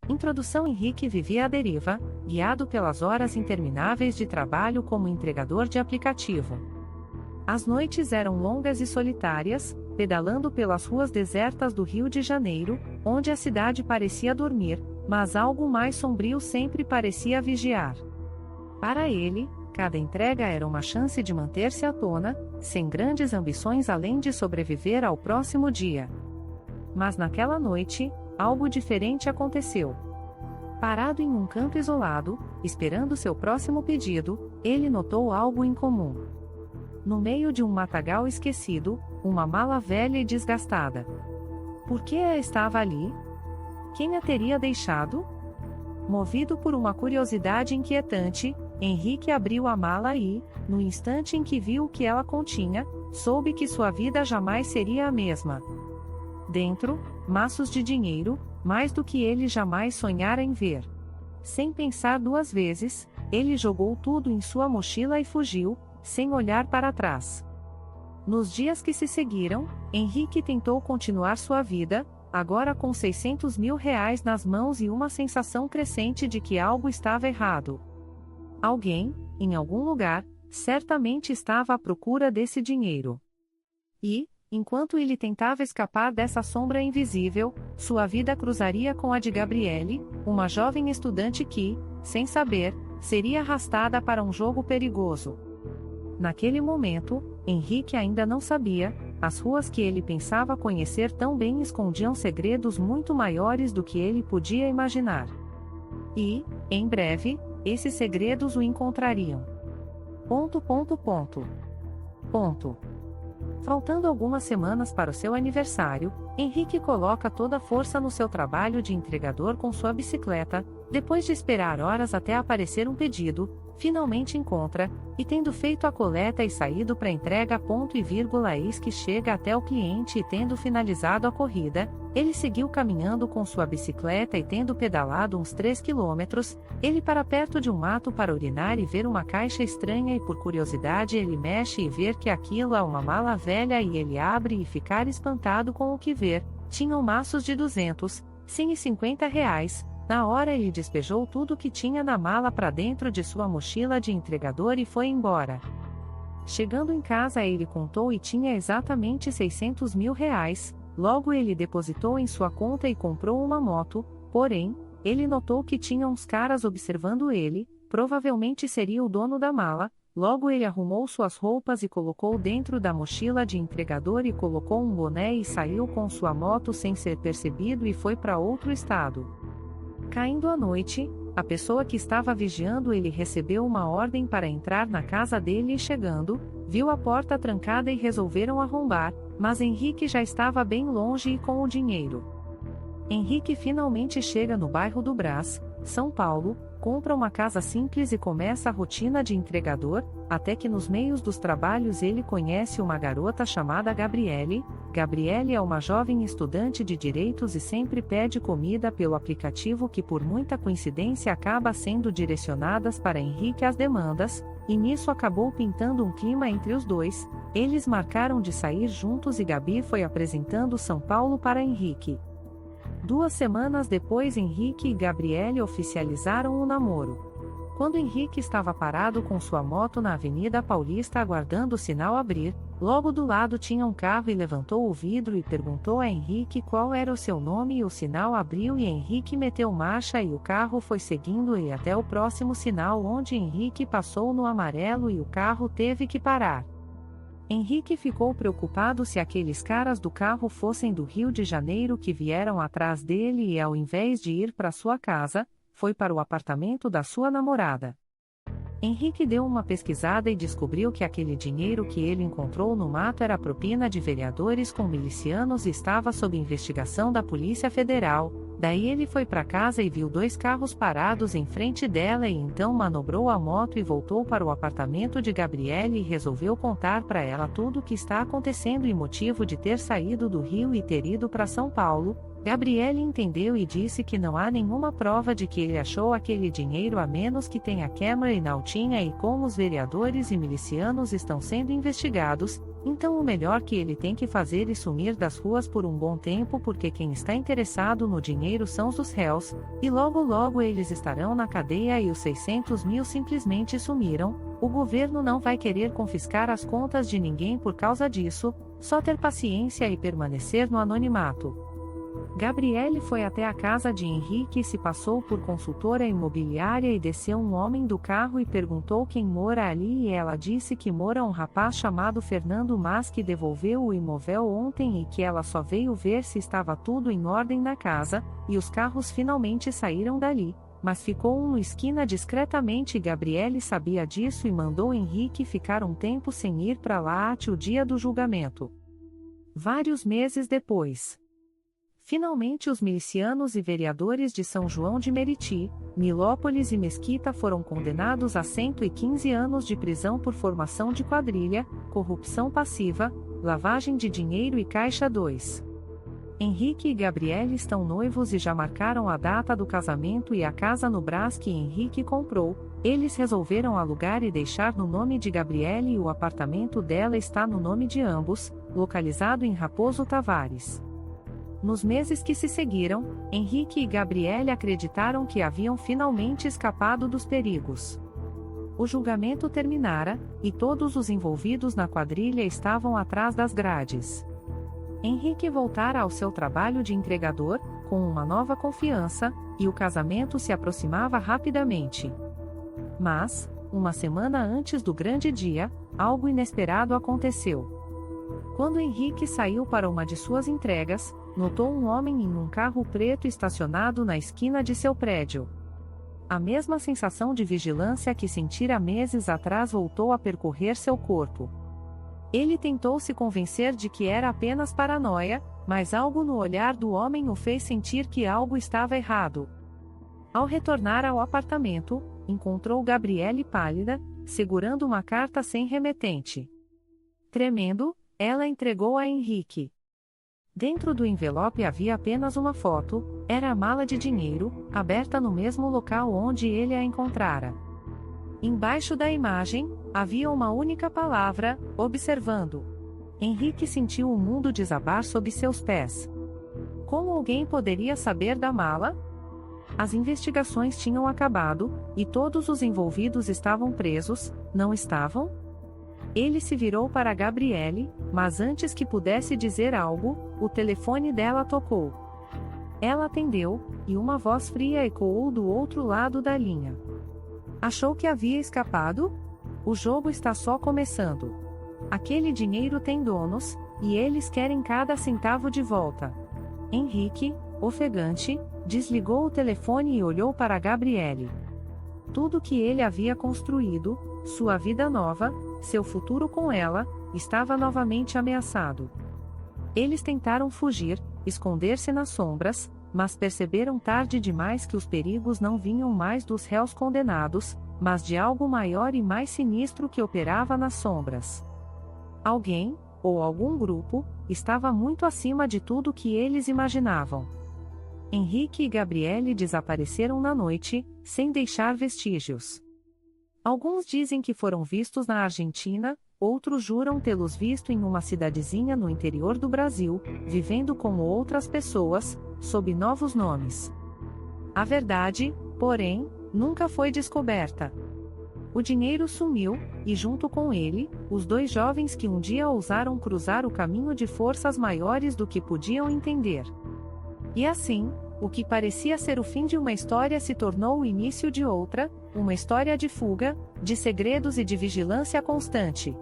Introdução. Henrique vivia à deriva, guiado pelas horas intermináveis de trabalho como entregador de aplicativo. As noites eram longas e solitárias, pedalando pelas ruas desertas do Rio de Janeiro, onde a cidade parecia dormir, mas algo mais sombrio sempre parecia vigiar. Para ele, cada entrega era uma chance de manter-se à tona, sem grandes ambições além de sobreviver ao próximo dia. Mas naquela noite, algo diferente aconteceu. Parado em um canto isolado, esperando seu próximo pedido, ele notou algo incomum. No meio de um matagal esquecido, uma mala velha e desgastada. Por que ela estava ali? Quem a teria deixado? Movido por uma curiosidade inquietante, Henrique abriu a mala e, no instante em que viu o que ela continha, soube que sua vida jamais seria a mesma. Dentro, maços de dinheiro, mais do que ele jamais sonhara em ver. Sem pensar duas vezes, ele jogou tudo em sua mochila e fugiu, sem olhar para trás. Nos dias que se seguiram, Henrique tentou continuar sua vida, agora com R$600 mil nas mãos e uma sensação crescente de que algo estava errado. Alguém, em algum lugar, certamente estava à procura desse dinheiro. E, enquanto ele tentava escapar dessa sombra invisível, sua vida cruzaria com a de Gabriele, uma jovem estudante que, sem saber, seria arrastada para um jogo perigoso. Naquele momento, Henrique ainda não sabia, as ruas que ele pensava conhecer tão bem escondiam segredos muito maiores do que ele podia imaginar. E, em breve, esses segredos o encontrariam. Faltando algumas semanas para o seu aniversário, Henrique coloca toda a força no seu trabalho de entregador com sua bicicleta, depois de esperar horas até aparecer um pedido, finalmente encontra, e tendo feito a coleta e saído para entrega ponto e vírgula eis que chega até o cliente e tendo finalizado a corrida, ele seguiu caminhando com sua bicicleta e tendo pedalado uns 3 quilômetros, ele para perto de um mato para urinar e ver uma caixa estranha e por curiosidade ele mexe e ver que aquilo é uma mala velha e ele abre e ficar espantado com o que ver, tinham maços de 200, sim e R$50. Na hora ele despejou tudo que tinha na mala para dentro de sua mochila de entregador e foi embora. Chegando em casa ele contou e tinha exatamente R$600 mil, logo ele depositou em sua conta e comprou uma moto, porém, ele notou que tinha uns caras observando ele, provavelmente seria o dono da mala, logo ele arrumou suas roupas e colocou dentro da mochila de entregador e colocou um boné e saiu com sua moto sem ser percebido e foi para outro estado. Caindo a noite, a pessoa que estava vigiando ele recebeu uma ordem para entrar na casa dele e chegando, viu a porta trancada e resolveram arrombar, mas Henrique já estava bem longe e com o dinheiro. Henrique finalmente chega no bairro do Brás, São Paulo, compra uma casa simples e começa a rotina de entregador, até que nos meios dos trabalhos ele conhece uma garota chamada Gabriele. Gabriele é uma jovem estudante de direitos e sempre pede comida pelo aplicativo que por muita coincidência acaba sendo direcionadas para Henrique as demandas, e nisso acabou pintando um clima entre os dois, eles marcaram de sair juntos e Gabi foi apresentando São Paulo para Henrique. 2 semanas depois Henrique e Gabriele oficializaram o namoro. Quando Henrique estava parado com sua moto na Avenida Paulista aguardando o sinal abrir, logo do lado tinha um carro e levantou o vidro e perguntou a Henrique qual era o seu nome e o sinal abriu e Henrique meteu marcha e o carro foi seguindo e até o próximo sinal onde Henrique passou no amarelo e o carro teve que parar. Henrique ficou preocupado se aqueles caras do carro fossem do Rio de Janeiro que vieram atrás dele e ao invés de ir para sua casa, foi para o apartamento da sua namorada. Henrique deu uma pesquisada e descobriu que aquele dinheiro que ele encontrou no mato era propina de vereadores com milicianos e estava sob investigação da Polícia Federal. Daí ele foi para casa e viu 2 carros parados em frente dela e então manobrou a moto e voltou para o apartamento de Gabriele e resolveu contar para ela tudo o que está acontecendo e motivo de ter saído do Rio e ter ido para São Paulo. Gabriele entendeu e disse que não há nenhuma prova de que ele achou aquele dinheiro a menos que tenha câmera e não tinha e como os vereadores e milicianos estão sendo investigados, Então o melhor que ele tem que fazer é sumir das ruas por um bom tempo, porque quem está interessado no dinheiro são os réus, e logo logo eles estarão na cadeia e os 600 mil simplesmente sumiram. O governo não vai querer confiscar as contas de ninguém por causa disso, só ter paciência e permanecer no anonimato. Gabriele foi até a casa de Henrique e se passou por consultora imobiliária e desceu um homem do carro e perguntou quem mora ali e ela disse que mora um rapaz chamado Fernando, mas que devolveu o imóvel ontem e que ela só veio ver se estava tudo em ordem na casa, e os carros finalmente saíram dali, mas ficou um na esquina discretamente e Gabriele sabia disso e mandou Henrique ficar um tempo sem ir para lá até o dia do julgamento. Vários meses depois. Finalmente os milicianos e vereadores de São João de Meriti, Nilópolis e Mesquita foram condenados a 115 anos de prisão por formação de quadrilha, corrupção passiva, lavagem de dinheiro e Caixa 2. Henrique e Gabriele estão noivos e já marcaram a data do casamento e a casa no Brás que Henrique comprou. Eles resolveram alugar e deixar no nome de Gabriele e o apartamento dela está no nome de ambos, localizado em Raposo Tavares. Nos meses que se seguiram, Henrique e Gabriele acreditaram que haviam finalmente escapado dos perigos. O julgamento terminara, e todos os envolvidos na quadrilha estavam atrás das grades. Henrique voltara ao seu trabalho de entregador, com uma nova confiança, e o casamento se aproximava rapidamente. Mas, uma semana antes do grande dia, algo inesperado aconteceu. Quando Henrique saiu para uma de suas entregas, notou um homem em um carro preto estacionado na esquina de seu prédio. A mesma sensação de vigilância que sentira meses atrás voltou a percorrer seu corpo. Ele tentou se convencer de que era apenas paranoia, mas algo no olhar do homem o fez sentir que algo estava errado. Ao retornar ao apartamento, encontrou Gabriele pálida, segurando uma carta sem remetente. Tremendo, ela entregou a Henrique. Dentro do envelope havia apenas uma foto, era a mala de dinheiro, aberta no mesmo local onde ele a encontrara. Embaixo da imagem, havia uma única palavra, observando. Henrique sentiu o mundo desabar sob seus pés. Como alguém poderia saber da mala? As investigações tinham acabado, e todos os envolvidos estavam presos, não estavam? Ele se virou para Gabriele, mas antes que pudesse dizer algo, o telefone dela tocou. Ela atendeu, e uma voz fria ecoou do outro lado da linha. Achou que havia escapado? O jogo está só começando. Aquele dinheiro tem donos, e eles querem cada centavo de volta. Henrique, ofegante, desligou o telefone e olhou para Gabriele. Tudo que ele havia construído, sua vida nova, seu futuro com ela, estava novamente ameaçado. Eles tentaram fugir, esconder-se nas sombras, mas perceberam tarde demais que os perigos não vinham mais dos réus condenados, mas de algo maior e mais sinistro que operava nas sombras. Alguém, ou algum grupo, estava muito acima de tudo que eles imaginavam. Henrique e Gabriele desapareceram na noite, sem deixar vestígios. Alguns dizem que foram vistos na Argentina, outros juram tê-los visto em uma cidadezinha no interior do Brasil, vivendo como outras pessoas, sob novos nomes. A verdade, porém, nunca foi descoberta. O dinheiro sumiu, e junto com ele, os dois jovens que um dia ousaram cruzar o caminho de forças maiores do que podiam entender. E assim, o que parecia ser o fim de uma história se tornou o início de outra, uma história de fuga, de segredos e de vigilância constante.